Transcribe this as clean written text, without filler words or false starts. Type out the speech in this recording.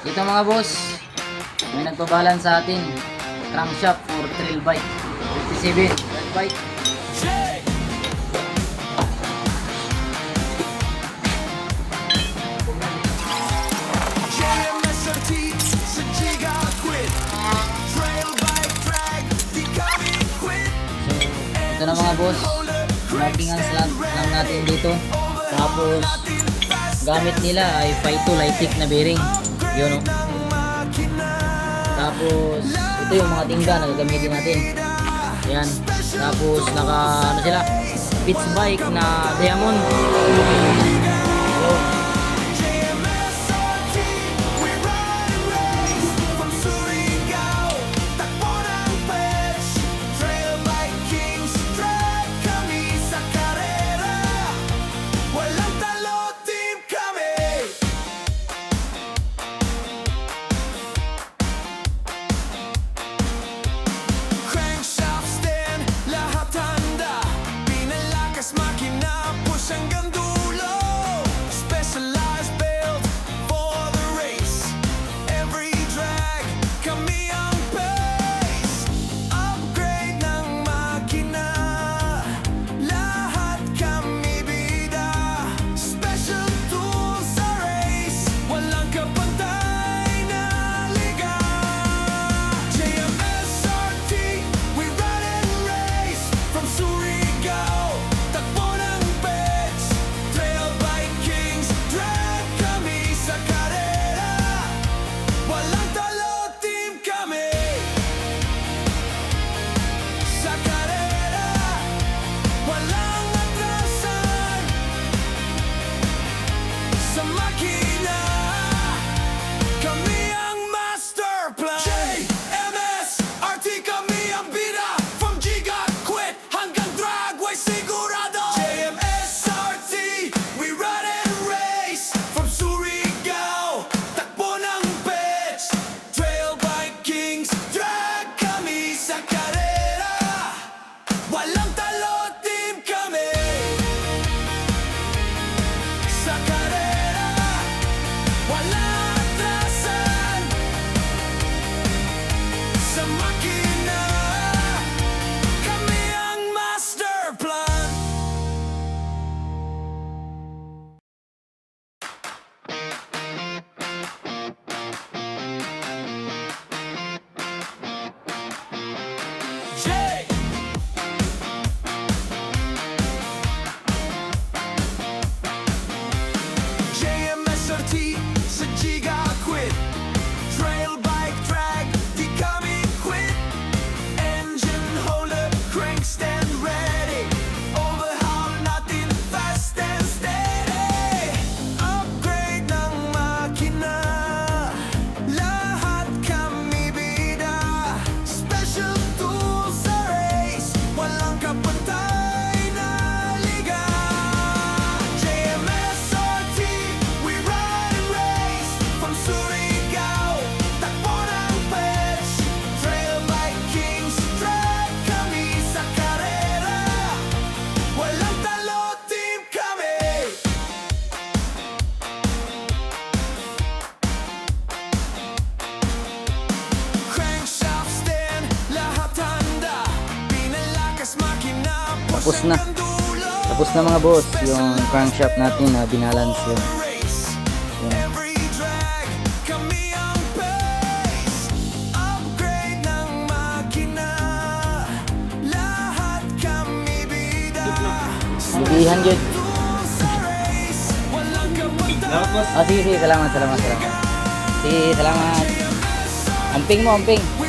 Ito mga boss, may nagpabalan sa atin. Crankshaft for trail bike 57 trail bike. So ito na mga boss, markingan lang natin dito. Tapos gamit nila ay 5.2 light na bearing. Yun o. Tapos ito yung mga tingga na gagamitin natin. Ayan. Tapos naka ano sila, pitch bike na diamond. So, tapos na mga boss yung crankshaft natin na binalance yun. Yan. Bibihan yun. Sige, salamat. Sige, salamat. Amping mo, amping.